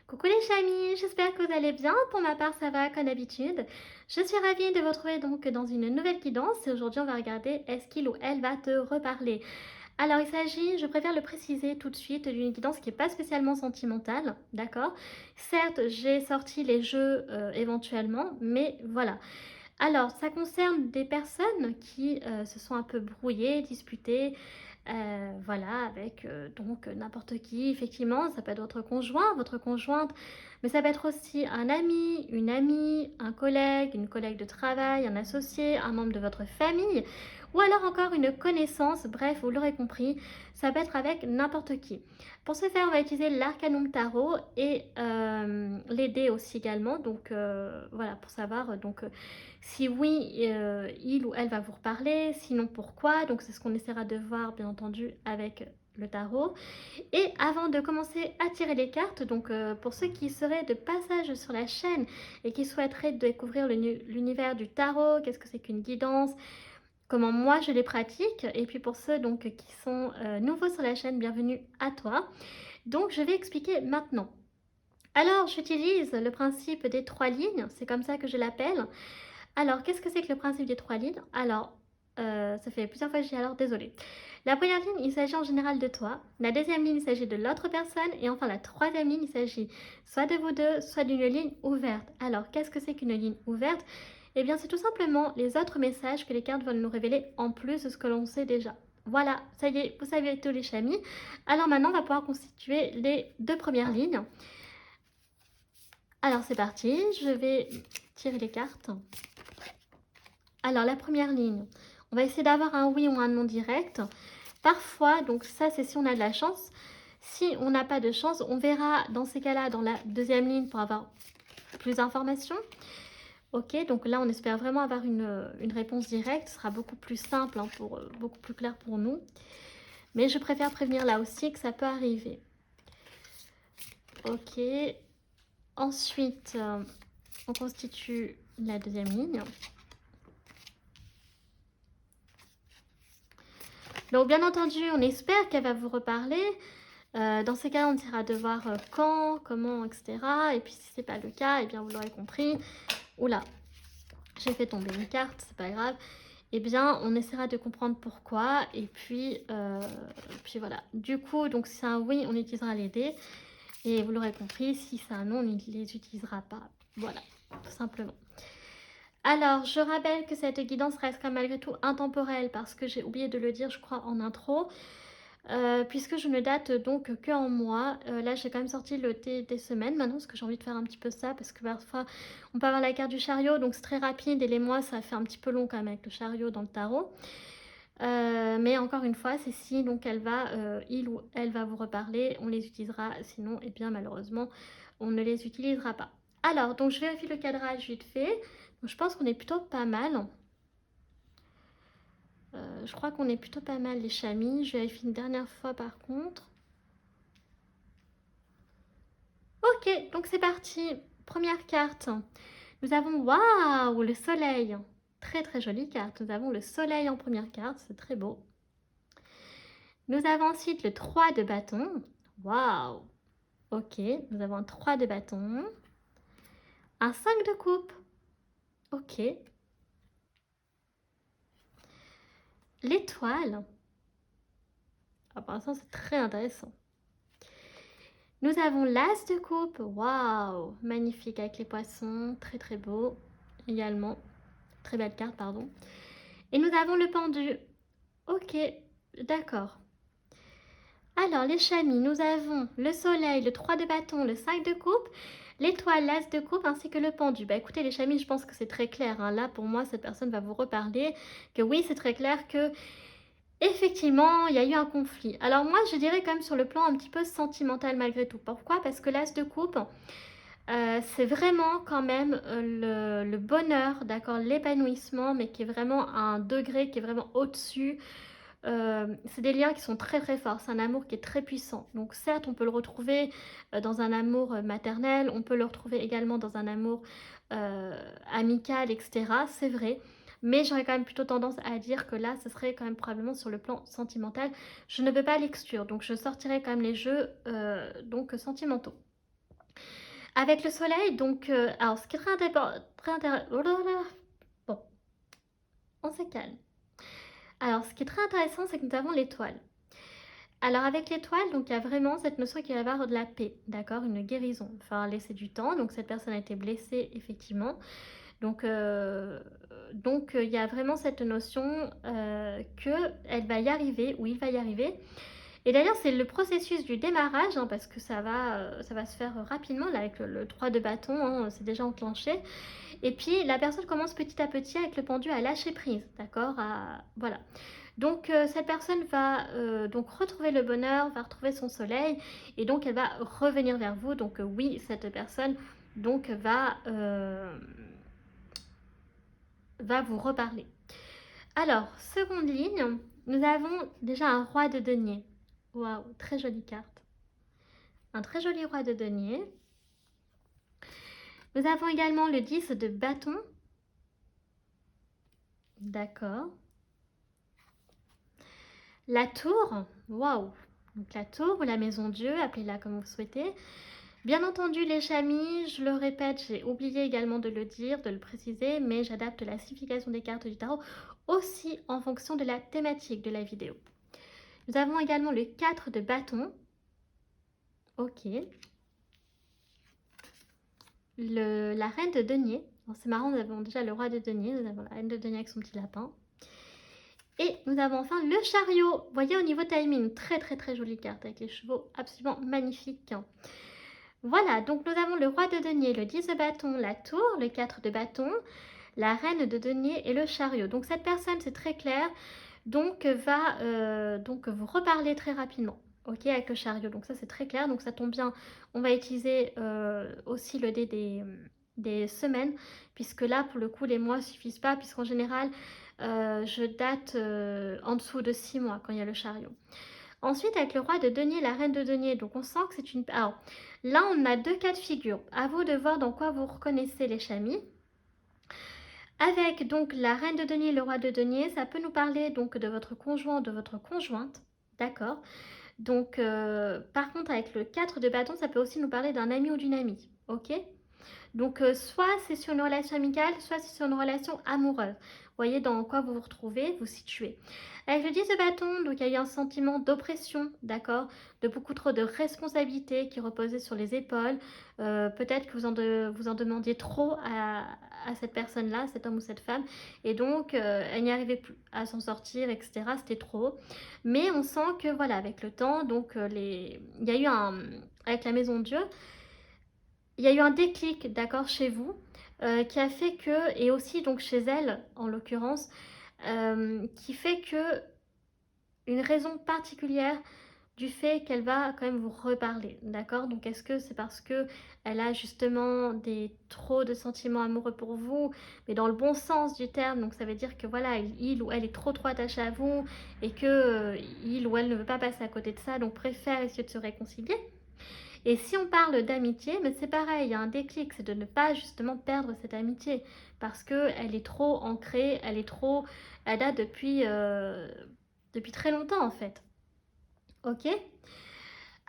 Coucou les chamis, j'espère que vous allez bien. Pour ma part, ça va comme d'habitude. Je suis ravie de vous retrouver donc dans une nouvelle guidance et aujourd'hui on va regarder est-ce qu'il ou elle va te reparler. Alors il s'agit, je préfère le préciser tout de suite, d'une guidance qui n'est pas spécialement sentimentale, d'accord? Certes, j'ai sorti les jeux éventuellement, mais voilà. Alors, ça concerne des personnes qui se sont un peu brouillées, disputées, voilà, avec donc n'importe qui, effectivement. Ça peut être votre conjoint, votre conjointe, mais ça peut être aussi un ami, une amie, un collègue, une collègue de travail, un associé, un membre de votre famille, ou alors encore une connaissance. Bref, vous l'aurez compris, ça peut être avec n'importe qui. Pour ce faire, on va utiliser l'arcanum tarot et les dés aussi également. Donc voilà, pour savoir si oui, il ou elle va vous reparler, sinon pourquoi. Donc c'est ce qu'on essaiera de voir bien entendu avec le tarot. Et avant de commencer à tirer les cartes, donc pour ceux qui seraient de passage sur la chaîne et qui souhaiteraient découvrir l'univers du tarot, qu'est-ce que c'est qu'une guidance, comment moi je les pratique, et puis pour ceux donc qui sont nouveaux sur la chaîne, bienvenue à toi. Donc je vais expliquer maintenant. Alors j'utilise le principe des 3 lignes, c'est comme ça que je l'appelle. Alors, qu'est-ce que c'est que le principe des 3 lignes? Alors, ça fait plusieurs fois que je dis alors, désolée. La première ligne, il s'agit en général de toi. La deuxième ligne, il s'agit de l'autre personne. Et enfin, la troisième ligne, il s'agit soit de vous deux, soit d'une ligne ouverte. Alors, qu'est-ce que c'est qu'une ligne ouverte? Eh bien, c'est tout simplement les autres messages que les cartes veulent nous révéler en plus de ce que l'on sait déjà. Voilà, ça y est, vous savez tous les chamis. Alors maintenant, on va pouvoir constituer les 2 premières lignes. Alors, c'est parti. Je vais tirer les cartes. Alors, la première ligne, on va essayer d'avoir un oui ou un non direct. Parfois, donc ça, c'est si on a de la chance. Si on n'a pas de chance, on verra dans ces cas-là, dans la deuxième ligne, pour avoir plus d'informations. Ok, donc là, on espère vraiment avoir une réponse directe. Ce sera beaucoup plus simple, hein, beaucoup plus clair pour nous. Mais je préfère prévenir là aussi que ça peut arriver. Ok. Ensuite, on constitue la deuxième ligne. Donc, bien entendu, on espère qu'elle va vous reparler. Dans ces cas, on essaiera de voir quand, comment, etc. Et puis, si ce n'est pas le cas, eh bien, vous l'aurez compris. Oula, j'ai fait tomber une carte, c'est pas grave. Eh bien, on essaiera de comprendre pourquoi. Et puis voilà. Du coup, donc, si c'est un oui, on utilisera les dés. Et vous l'aurez compris, si c'est un non, on ne les utilisera pas. Voilà, tout simplement. Alors, je rappelle que cette guidance reste quand même malgré tout intemporelle parce que j'ai oublié de le dire, je crois, en intro. Puisque je ne date donc que en mois. Là, j'ai quand même sorti le thé des semaines maintenant parce que j'ai envie de faire un petit peu ça parce que parfois, on peut avoir la carte du chariot, donc c'est très rapide et les mois, ça fait un petit peu long quand même avec le chariot dans le tarot. Mais encore une fois, c'est si donc il ou elle va vous reparler, on les utilisera. Sinon, eh bien malheureusement, on ne les utilisera pas. Alors, donc je vérifie le cadrage vite fait. Donc, je pense qu'on est plutôt pas mal. Je crois qu'on est plutôt pas mal les chamis. Je vérifie une dernière fois par contre. Ok, donc c'est parti. Première carte. Nous avons, waouh, le soleil. Très très jolie carte. Nous avons le soleil en première carte, c'est très beau. Nous avons ensuite le 3 de bâton. Waouh. Ok, nous avons un 3 de bâton. Un 5 de coupe. Ok. L'étoile. Ah, pour l'instant, c'est très intéressant. Nous avons l'as de coupe. Waouh, magnifique avec les poissons. Très très beau également. Très belle carte, pardon. Et nous avons le pendu. Ok, d'accord. Alors, les chamis, nous avons le soleil, le 3 de bâton, le 5 de coupe, l'étoile, l'as de coupe ainsi que le pendu. Bah écoutez les chamis, je pense que c'est très clair. Hein. Là, pour moi, cette personne va vous reparler que oui, c'est très clair que effectivement, il y a eu un conflit. Alors moi, je dirais quand même sur le plan un petit peu sentimental malgré tout. Pourquoi? Parce que l'as de coupe, c'est vraiment quand même le bonheur, d'accord, l'épanouissement, mais qui est vraiment à un degré qui est vraiment au-dessus. C'est des liens qui sont très très forts, c'est un amour qui est très puissant. Donc certes, on peut le retrouver dans un amour maternel, on peut le retrouver également dans un amour amical, etc. C'est vrai. Mais j'aurais quand même plutôt tendance à dire que là, ce serait quand même probablement sur le plan sentimental. Je ne veux pas l'exclure, donc je sortirai quand même les jeux donc sentimentaux. Avec le soleil, donc, alors ce qui est oh là là, bon, on se calme. Alors, ce qui est très intéressant, c'est que nous avons l'étoile. Alors, avec l'étoile, donc il y a vraiment cette notion qu'il va y avoir de la paix, d'accord, une guérison. Il va falloir laisser du temps. Donc, cette personne a été blessée, effectivement. Donc, il y a vraiment cette notion qu'elle va y arriver, ou il va y arriver. Et d'ailleurs, c'est le processus du démarrage, hein, parce que ça va se faire rapidement, là, avec le 3 de bâton, hein, c'est déjà enclenché. Et puis, la personne commence petit à petit avec le pendu à lâcher prise, d'accord, voilà. Donc, cette personne va donc retrouver le bonheur, va retrouver son soleil, et donc elle va revenir vers vous. Donc, oui, cette personne donc va vous reparler. Alors, seconde ligne, nous avons déjà un roi de denier. Waouh, très jolie carte. Un très joli roi de denier. Nous avons également le 10 de bâton. D'accord. La tour, waouh. Donc la tour ou la maison Dieu, appelez-la comme vous souhaitez. Bien entendu, les chamis, je le répète, j'ai oublié également de le dire, de le préciser, mais j'adapte la signification des cartes du tarot aussi en fonction de la thématique de la vidéo. Nous avons également le 4 de bâton. Ok. La reine de denier. C'est marrant, nous avons déjà le roi de denier, nous avons la reine de denier avec son petit lapin. Et nous avons enfin le chariot. Vous voyez au niveau timing, très très très jolie carte avec les chevaux absolument magnifiques. Voilà, donc nous avons le roi de denier, le 10 de bâton, la tour, le 4 de bâton, la reine de denier et le chariot. Donc cette personne, c'est très clair, donc va donc vous reparler très rapidement. Ok, avec le chariot, donc ça c'est très clair, donc ça tombe bien. On va utiliser aussi le dé des semaines, puisque là pour le coup les mois suffisent pas, puisqu'en général je date en dessous de 6 mois quand il y a le chariot. Ensuite, avec le roi de denier, la reine de denier, donc on sent que c'est une... Alors, là, on a deux cas de figure. À vous de voir dans quoi vous reconnaissez les chamis. Avec donc la reine de denier, le roi de denier, ça peut nous parler donc de votre conjoint, de votre conjointe. D'accord. Donc, par contre, avec le 4 de bâton, ça peut aussi nous parler d'un ami ou d'une amie. Ok. Donc, soit c'est sur une relation amicale, soit c'est sur une relation amoureuse. Vous voyez dans quoi vous vous retrouvez, vous situez. Avec le 10 de bâton, donc il y a eu un sentiment d'oppression, d'accord, de beaucoup trop de responsabilités qui reposaient sur les épaules. Peut-être que vous en demandiez trop à cette personne-là, cet homme ou cette femme, et donc elle n'y arrivait plus à s'en sortir, etc. C'était trop. Mais on sent que voilà, avec le temps, donc il y a eu avec la maison de Dieu, il y a eu un déclic, d'accord, chez vous, qui a fait que, et aussi donc chez elle, en l'occurrence, qui fait que une raison particulière du fait qu'elle va quand même vous reparler, d'accord? Donc est-ce que c'est parce que elle a justement trop de sentiments amoureux pour vous, mais dans le bon sens du terme, donc ça veut dire que voilà, il ou elle est trop attachée à vous et que il ou elle ne veut pas passer à côté de ça, donc préfère essayer de se réconcilier. Et si on parle d'amitié, mais c'est pareil, il y a un déclic, c'est de ne pas justement perdre cette amitié parce qu'elle est trop ancrée, elle date depuis très longtemps en fait. Ok.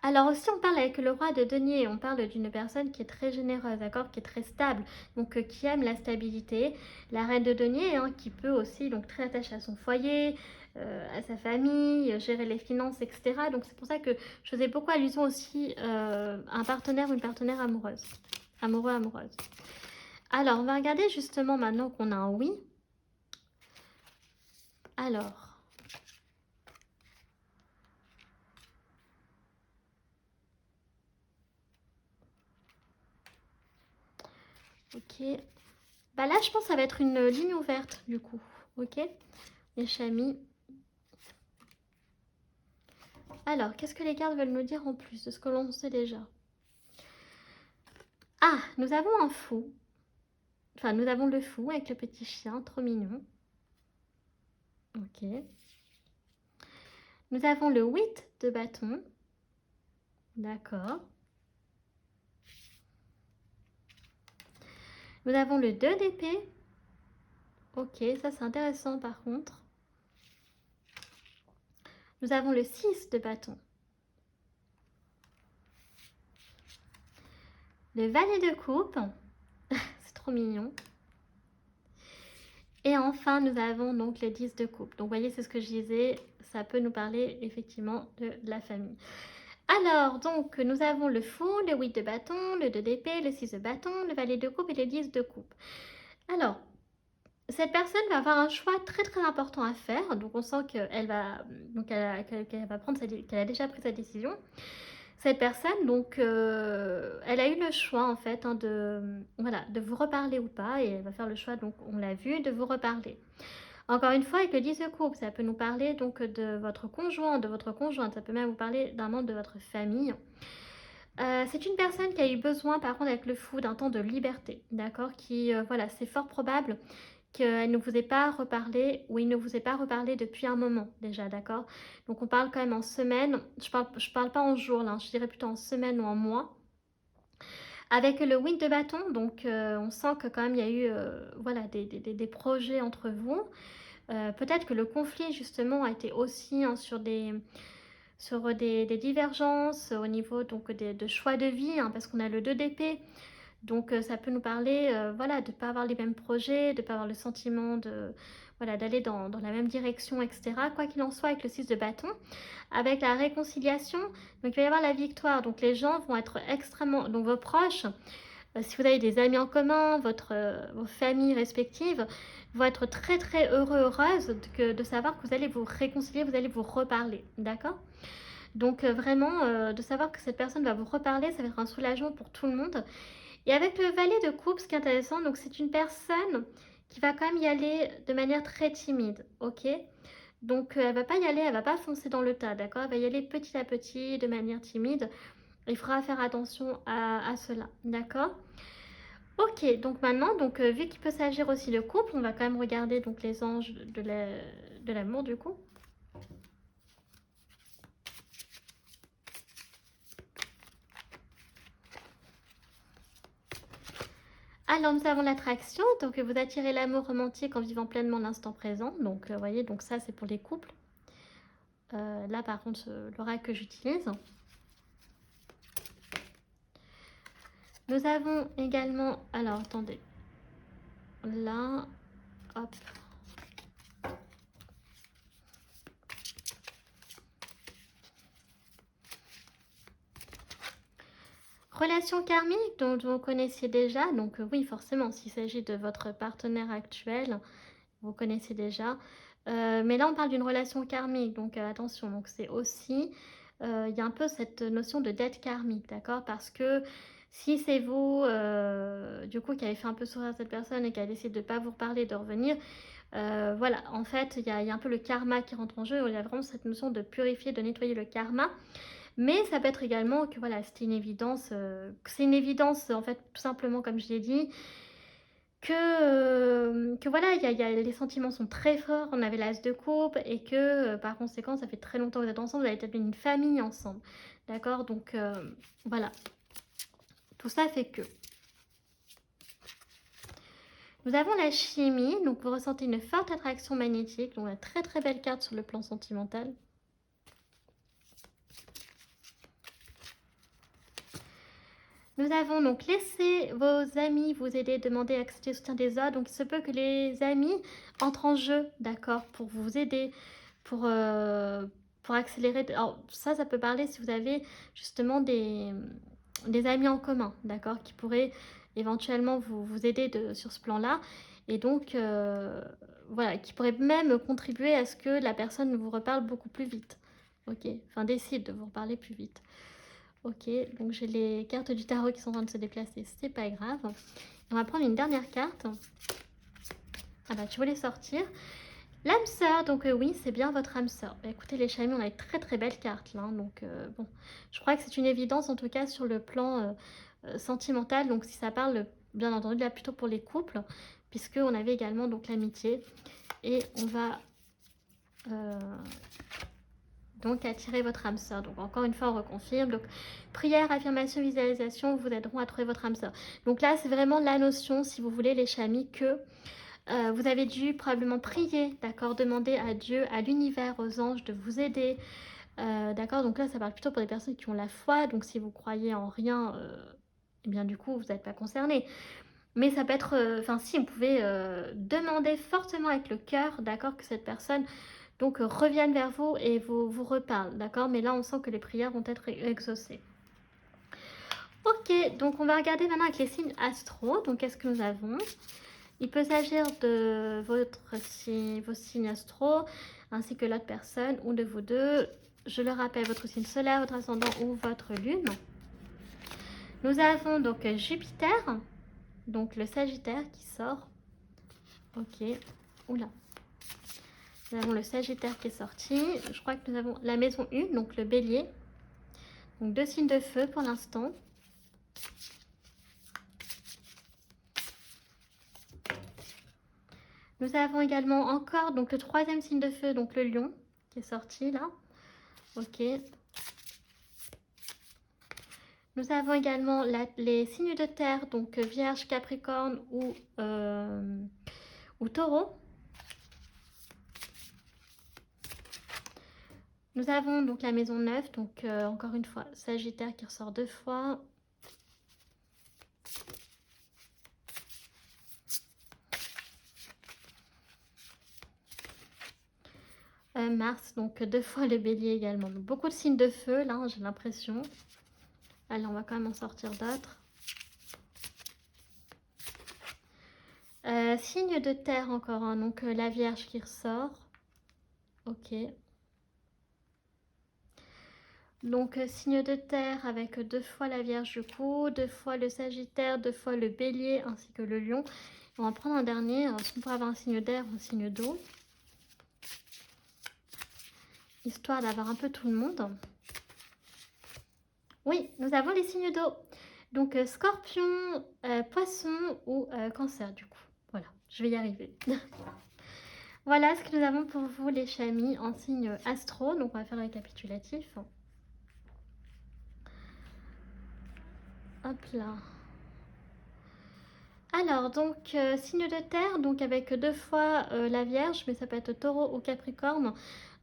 Alors aussi on parle avec le roi de denier, on parle d'une personne qui est très généreuse, d'accord, qui est très stable, donc qui aime la stabilité. La reine de denier, hein, qui peut aussi donc très attachée à son foyer, à sa famille, gérer les finances, etc. Donc c'est pour ça que je faisais beaucoup allusion aussi à un partenaire ou une partenaire amoureuse, amoureux, amoureuse. Alors on va regarder justement maintenant qu'on a un oui. Alors... Ok. Bah là, je pense que ça va être une ligne ouverte, du coup. Ok. Les chamis. Alors, qu'est-ce que les cartes veulent nous dire en plus de ce que l'on sait déjà? Ah, nous avons un fou. Enfin, nous avons le fou avec le petit chien, trop mignon. Ok. Nous avons le 8 de bâton. D'accord. Nous avons le 2 d'épée. Ok, ça c'est intéressant par contre. Nous avons le 6 de bâton. le valet de coupe. C'est trop mignon. Et enfin, nous avons donc les 10 de coupe. Donc, vous voyez, c'est ce que je disais, ça peut nous parler effectivement de la famille. Alors, donc, nous avons le fou, le 8 de bâton, le 2 d'épée, le 6 de bâton, le valet de coupe et le 10 de coupe. Alors, cette personne va avoir un choix très très important à faire. Donc, on sent qu'elle va, donc qu'elle va prendre qu'elle a déjà pris sa décision. Cette personne, donc, elle a eu le choix en fait voilà, de vous reparler ou pas, et elle va faire le choix, donc on l'a vu, de vous reparler. Encore une fois, avec le 10 de coupe, ça peut nous parler donc de votre conjoint, de votre conjointe, ça peut même vous parler d'un membre de votre famille. C'est une personne qui a eu besoin, par contre, avec le fou, d'un temps de liberté, d'accord, qui, voilà, c'est fort probable qu'elle ne vous ait pas reparlé, ou il ne vous ait pas reparlé depuis un moment déjà, d'accord. Donc on parle quand même en semaine, je parle pas en jours là, je dirais plutôt en semaine ou en mois. Avec le wind de bâton, donc on sent que quand même il y a eu voilà, des projets entre vous. Peut-être que le conflit justement a été aussi hein, sur des divergences au niveau donc de choix de vie, hein, parce qu'on a le 2 d'épée. Donc ça peut nous parler voilà, de ne pas avoir les mêmes projets, de ne pas avoir le sentiment voilà, d'aller dans la même direction, etc. Quoi qu'il en soit, avec le 6 de bâton, avec la réconciliation, donc il va y avoir la victoire. Donc les gens vont être extrêmement... Donc vos proches, si vous avez des amis en commun, vos familles respectives, vont être très très heureuses de savoir que vous allez vous réconcilier, vous allez vous reparler, d'accord. Donc vraiment, de savoir que cette personne va vous reparler, ça va être un soulagement pour tout le monde. Et avec le valet de coupe, ce qui est intéressant, donc c'est une personne qui va quand même y aller de manière très timide, ok. Donc elle va pas y aller, elle va pas foncer dans le tas, d'accord. Elle va y aller petit à petit, de manière timide. Il faudra faire attention à cela, d'accord. Ok, donc maintenant, donc, vu qu'il peut s'agir aussi de couple, on va quand même regarder donc les anges de l'amour du coup. Alors nous avons l'attraction, donc vous attirez l'amour romantique en vivant pleinement l'instant présent. Donc vous voyez, donc ça c'est pour les couples. Là par contre, l'oracle que j'utilise. Nous avons également, alors attendez, là, hop. Relation karmique dont vous connaissiez déjà, donc oui forcément s'il s'agit de votre partenaire actuel, vous connaissez déjà. Mais là on parle d'une relation karmique, donc attention, donc c'est aussi, il y a un peu cette notion de dette karmique, d'accord. Parce que si c'est vous, du coup, qui avez fait un peu sourire cette personne et qui a décidé de ne pas vous reparler, de revenir, voilà, en fait, il y a un peu le karma qui rentre en jeu, il y a vraiment cette notion de purifier, de nettoyer le karma. Mais ça peut être également que voilà, c'était une évidence, c'est une évidence en fait, tout simplement comme je l'ai dit, que voilà, les sentiments sont très forts, on avait l'as de coupe, et que par conséquent, ça fait très longtemps que vous êtes ensemble, vous avez peut-être une famille ensemble, d'accord. Donc voilà, tout ça fait que... Nous avons la chimie, donc vous ressentez une forte attraction magnétique, donc une très très belle carte sur le plan sentimental. Nous avons donc laissé vos amis vous aider, demander à accepter le soutien des autres. Donc il se peut que les amis entrent en jeu, d'accord, pour vous aider, pour accélérer. Alors ça peut parler si vous avez justement des amis en commun, d'accord, qui pourraient éventuellement vous aider sur ce plan-là. Et donc, voilà, qui pourraient même contribuer à ce que la personne vous reparle beaucoup plus vite. Ok, enfin décide de vous reparler plus vite. Ok, donc j'ai les cartes du tarot qui sont en train de se déplacer, c'est pas grave. On va prendre une dernière carte. Ah bah tu voulais sortir. L'âme sœur, donc oui, c'est bien votre âme sœur. Bah, écoutez les chamis, on a une très très belle carte là, hein, donc bon, je crois que c'est une évidence en tout cas sur le plan sentimental. Donc si ça parle, bien entendu, là plutôt pour les couples, puisque on avait également donc l'amitié. Et on va... donc attirer votre âme sœur. Donc encore une fois on reconfirme, donc prière, affirmation, visualisation vous aideront à trouver votre âme sœur. Donc là c'est vraiment la notion, si vous voulez les chamis, que vous avez dû probablement prier, d'accord, demander à Dieu, à l'univers, aux anges de vous aider, d'accord. Donc là ça parle plutôt pour des personnes qui ont la foi, donc si vous croyez en rien, eh bien du coup, vous n'êtes pas concerné. Mais ça peut être, enfin si, vous pouvez demander fortement avec le cœur, d'accord, que cette personne donc revienne vers vous et vous reparle, d'accord. Mais là, on sent que les prières vont être exaucées. Ok, donc on va regarder maintenant avec les signes astro. Donc qu'est-ce que nous avons? Il peut s'agir de vos signes astro, ainsi que l'autre personne, ou de vous deux. Je le rappelle, votre signe solaire, votre ascendant ou votre lune. Nous avons donc Jupiter, donc le Sagittaire qui sort. Ok, oula. Nous avons le Sagittaire qui est sorti. Je crois que nous avons la maison 1, donc le Bélier. Donc 2 signes de feu pour l'instant. Nous avons également encore donc le 3e signe de feu, donc le Lion, qui est sorti là. Ok. Nous avons également les signes de terre, donc Vierge, Capricorne ou Taureau. Nous avons donc la maison 9, donc encore une fois, Sagittaire qui ressort 2 fois. Mars, donc 2 fois le Bélier également. Donc, beaucoup de signes de feu là, j'ai l'impression. Allez, on va quand même en sortir d'autres. Signe de terre encore, hein, donc la Vierge qui ressort. Ok. Donc signe de terre avec 2 fois la Vierge du coup, 2 fois le Sagittaire, 2 fois le Bélier ainsi que le Lion. On va prendre un dernier, est-ce qu'on pourrait avoir un signe d'air ou un signe d'eau? Histoire d'avoir un peu tout le monde. Oui, nous avons les signes d'eau. Donc Scorpion, Poisson ou Cancer du coup. Voilà, je vais y arriver. Voilà ce que nous avons pour vous les chamis en signe astro. Donc on va faire le récapitulatif. Hop là. Alors, donc, signe de terre, donc avec 2 fois la Vierge, mais ça peut être Taureau ou Capricorne,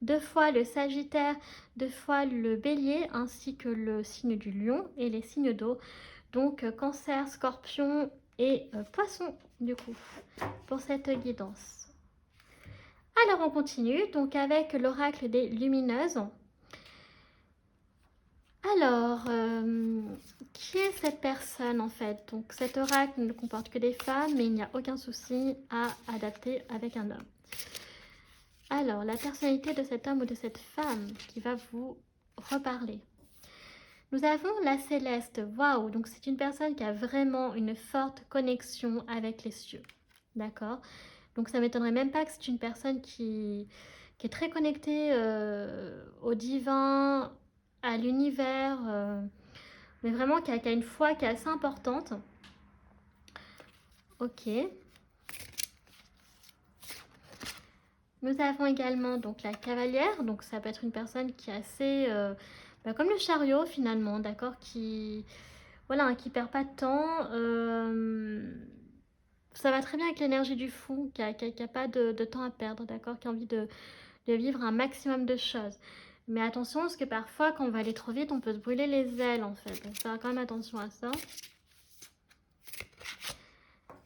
2 fois le Sagittaire, 2 fois le Bélier, ainsi que le signe du Lion et les signes d'eau, donc Cancer, Scorpion et Poisson, du coup, pour cette guidance. Alors, on continue, donc avec l'oracle des lumineuses. Alors, qui est cette personne en fait? Donc cet oracle ne comporte que des femmes, mais il n'y a aucun souci à adapter avec un homme. Alors, la personnalité de cet homme ou de cette femme qui va vous reparler. Nous avons la Céleste. Waouh! Donc c'est une personne qui a vraiment une forte connexion avec les cieux. D'accord? Donc ça ne m'étonnerait même pas que c'est une personne qui est très connectée au divin, à l'univers, mais vraiment qui a une foi qui est assez importante. Ok. Nous avons également donc la cavalière, donc ça peut être une personne qui est assez, comme le chariot finalement, d'accord, qui, voilà, hein, qui perd pas de temps. Ça va très bien avec l'énergie du fou, qui a pas de temps à perdre, d'accord, qui a envie de vivre un maximum de choses. Mais attention, parce que parfois, quand on va aller trop vite, on peut se brûler les ailes, en fait. Donc, faire quand même attention à ça.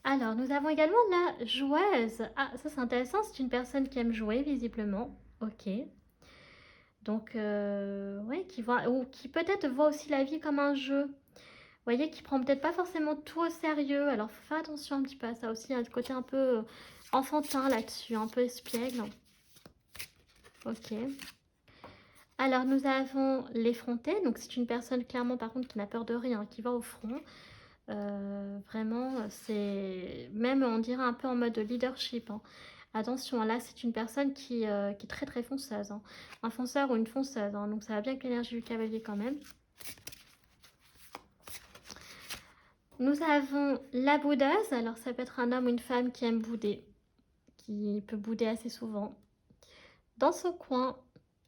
Alors, nous avons également la joueuse. Ah, ça, c'est intéressant. C'est une personne qui aime jouer, visiblement. Ok. Donc, ouais, qui voit, ou qui peut-être voit aussi la vie comme un jeu. Vous voyez, qui prend peut-être pas forcément tout au sérieux. Alors, faut faire attention un petit peu à ça aussi. Il y a un côté un peu enfantin là-dessus, un peu espiègle. Ok. Alors, nous avons l'effronté. Donc, c'est une personne, clairement, par contre, qui n'a peur de rien, qui va au front. Vraiment, c'est même, on dirait, un peu en mode leadership. Hein. Attention, là, c'est une personne qui est très, très fonceuse. Hein. Un fonceur ou une fonceuse. Hein. Donc, ça va bien avec l'énergie du cavalier quand même. Nous avons la boudeuse. Alors, ça peut être un homme ou une femme qui aime bouder. Qui peut bouder assez souvent. Dans son coin.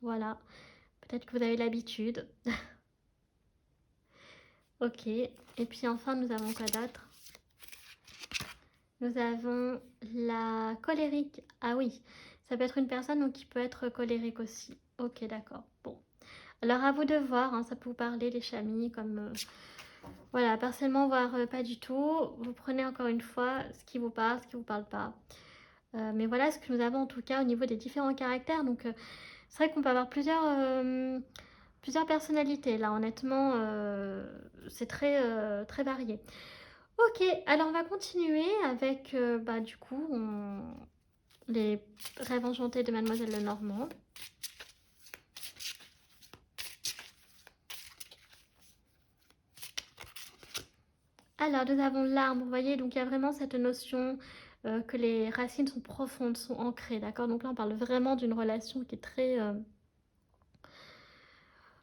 Voilà. Peut-être que vous avez l'habitude. Ok. Et puis enfin, nous avons quoi d'autre? Nous avons la colérique. Ah oui, ça peut être une personne donc, qui peut être colérique aussi. Ok, d'accord. Bon. Alors, à vous de voir. Hein, ça peut vous parler, les chamis, comme Voilà, partiellement, voire pas du tout. Vous prenez encore une fois ce qui vous parle, ce qui vous parle pas. Mais voilà ce que nous avons en tout cas au niveau des différents caractères. Donc, c'est vrai qu'on peut avoir plusieurs personnalités. Là, honnêtement, c'est très varié. Ok, alors on va continuer avec, bah, du coup, les rêves enchantés de Mademoiselle Lenormand. Alors, nous avons l'arbre, vous voyez, donc il y a vraiment cette notion que les racines sont profondes, sont ancrées, d'accord? Donc là, on parle vraiment d'une relation qui est très,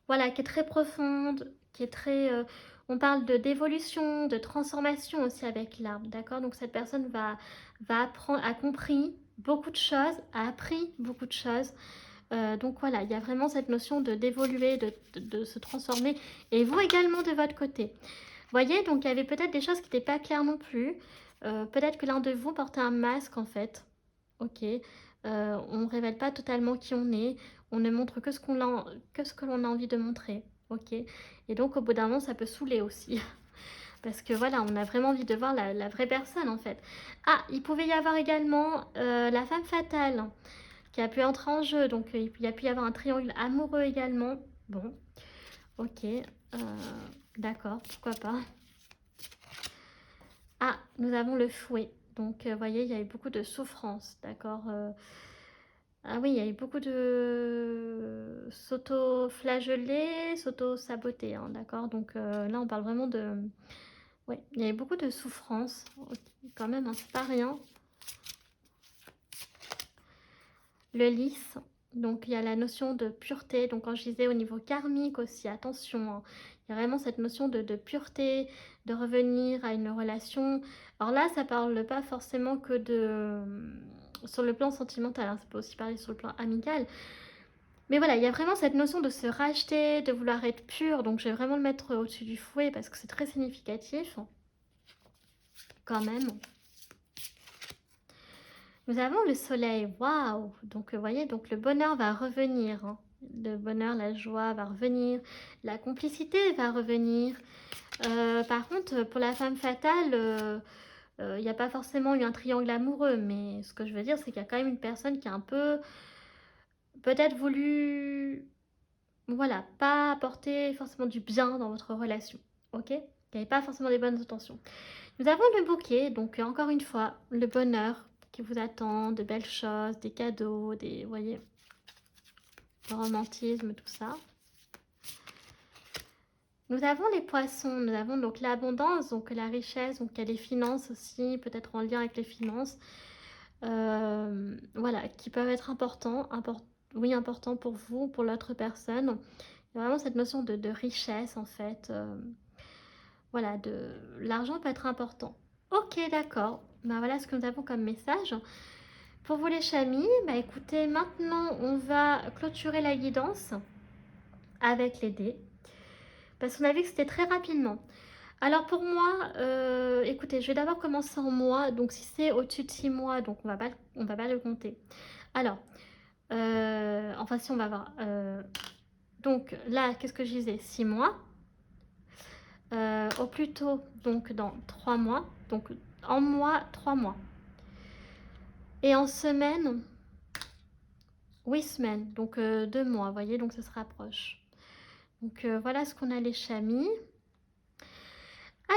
voilà, qui est très profonde, qui est très... on parle d'évolution, de transformation aussi avec l'arbre, d'accord? Donc cette personne va apprendre, a compris beaucoup de choses, a appris beaucoup de choses. Donc voilà, il y a vraiment cette notion d'évoluer, de se transformer. Et vous également de votre côté. Vous voyez, donc il y avait peut-être des choses qui n'étaient pas claires non plus. Peut-être que l'un de vous portait un masque en fait. Ok. On ne révèle pas totalement qui on est. On ne montre que ce que l'on a envie de montrer. Ok. Et donc au bout d'un moment, ça peut saouler aussi. Parce que voilà, on a vraiment envie de voir la vraie personne en fait. Ah, il pouvait y avoir également la femme fatale qui a pu entrer en jeu. Donc il y a pu y avoir un triangle amoureux également. Bon, ok. D'accord, pourquoi pas. Ah, nous avons le fouet. Donc, vous voyez, il y a eu beaucoup de souffrance, d'accord. Ah oui, il y a eu beaucoup de s'auto-flageller, s'auto-saboter, hein, d'accord. Donc là, on parle vraiment de... Ouais, il y a eu beaucoup de souffrance, ok, quand même, hein, c'est pas rien. Le lys, donc il y a la notion de pureté. Donc quand je disais au niveau karmique aussi, attention, hein, il y a vraiment cette notion de pureté, de revenir à une relation. Alors là, ça parle pas forcément que de sur le plan sentimental, hein, ça peut aussi parler sur le plan amical. Mais voilà, il y a vraiment cette notion de se racheter, de vouloir être pur. Donc je vais vraiment le mettre au-dessus du fouet parce que c'est très significatif, quand même. Nous avons le soleil, waouh! Donc, vous voyez, donc le bonheur va revenir, hein. Le bonheur, la joie va revenir, la complicité va revenir. Par contre, pour la femme fatale, il n'y a pas forcément eu un triangle amoureux, mais ce que je veux dire, c'est qu'il y a quand même une personne qui a un peu, peut-être voulu, voilà, pas apporter forcément du bien dans votre relation, ok? Il n'y avait pas forcément des bonnes intentions. Nous avons le bouquet, donc encore une fois, le bonheur qui vous attend, de belles choses, des cadeaux, vous voyez, le romantisme, tout ça. Nous avons les poissons, nous avons donc l'abondance, donc la richesse, donc il y a les finances aussi, peut-être en lien avec les finances, voilà, qui peuvent être importants, oui, importants pour vous, pour l'autre personne. Il y a vraiment cette notion de richesse en fait, voilà, l'argent peut être important. Ok, d'accord. Ben voilà ce que nous avons comme message. Pour vous les chamis, bah écoutez, maintenant on va clôturer la guidance avec les dés. Parce qu'on a vu que c'était très rapidement. Alors pour moi, écoutez, je vais d'abord commencer en mois. Donc si c'est au-dessus de 6 mois, donc on va pas le compter. Alors, enfin si on va voir. Donc là, qu'est-ce que je disais? 6 mois. Au plus tôt, donc dans 3 mois. Donc en mois, 3 mois. Et en semaine, 8 semaines. Donc 2 mois, vous voyez, donc ça se rapproche. Donc voilà ce qu'on a les chamis.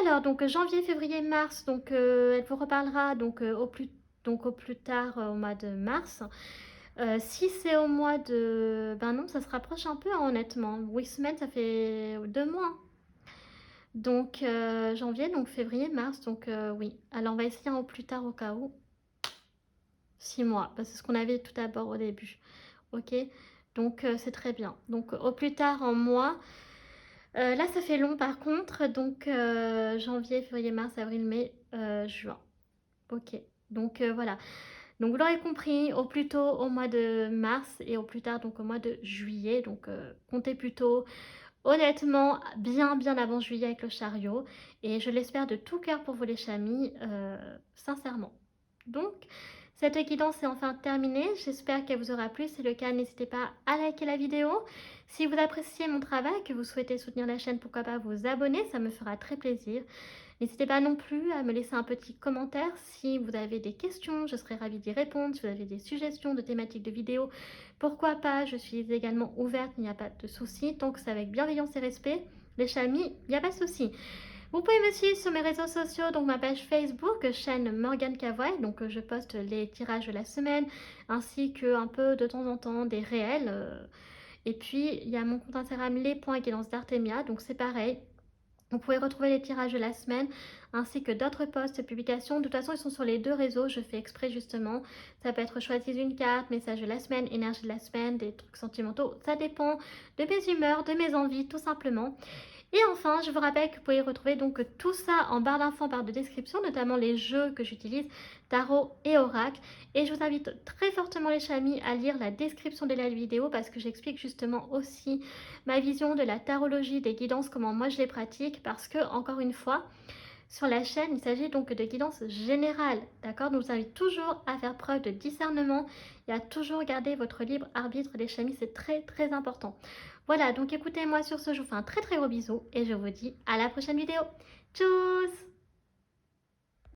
Alors, donc janvier, février, mars, donc elle vous reparlera donc, au plus tard au mois de mars. Si c'est au mois de... Ben non, ça se rapproche un peu, hein, honnêtement. 8 semaines, ça fait 2 mois. Donc janvier, donc février, mars, donc oui. Alors on va essayer au plus tard au cas où. 6 mois, parce que c'est ce qu'on avait tout d'abord au début. Ok, donc c'est très bien. Donc au plus tard en mois. Là, ça fait long par contre, donc janvier, février, mars, avril, mai, juin. Ok, donc voilà. Donc vous l'aurez compris, au plus tôt au mois de mars et au plus tard donc au mois de juillet. Donc comptez plutôt honnêtement bien avant juillet avec le chariot. Et je l'espère de tout cœur pour vous les chamis, sincèrement. Donc Cette guidance est enfin terminée, j'espère qu'elle vous aura plu. Si c'est le cas, n'hésitez pas à liker la vidéo. Si vous appréciez mon travail, que vous souhaitez soutenir la chaîne, pourquoi pas vous abonner, ça me fera très plaisir. N'hésitez pas non plus à me laisser un petit commentaire si vous avez des questions, je serai ravie d'y répondre. Si vous avez des suggestions de thématiques de vidéos, pourquoi pas, je suis également ouverte, il n'y a pas de souci. Tant que c'est avec bienveillance et respect, les chamis, il n'y a pas de souci. Vous pouvez me suivre sur mes réseaux sociaux, donc ma page Facebook, chaîne Morgane Cavoye, donc je poste les tirages de la semaine, ainsi que un peu de temps en temps des réels. Et puis il y a mon compte Instagram les.guidance d'Artemia, donc c'est pareil. Vous pouvez retrouver les tirages de la semaine ainsi que d'autres posts, publications. De toute façon, ils sont sur les deux réseaux. Je fais exprès justement. Ça peut être choisir une carte, message de la semaine, énergie de la semaine, des trucs sentimentaux. Ça dépend de mes humeurs, de mes envies, tout simplement. Et enfin, je vous rappelle que vous pouvez retrouver donc tout ça en barre d'infos, barre de description, notamment les jeux que j'utilise, tarot et oracle. Et je vous invite très fortement les chamis à lire la description de la vidéo parce que j'explique justement aussi ma vision de la tarologie, des guidances, comment moi je les pratique. Parce que, encore une fois, sur la chaîne, il s'agit donc de guidance générale, d'accord? Donc je vous invite toujours à faire preuve de discernement et à toujours garder votre libre arbitre, les chamis, c'est très très important. Voilà, donc écoutez-moi sur ce, je vous fais un très très gros bisou et je vous dis à la prochaine vidéo. Tchuss!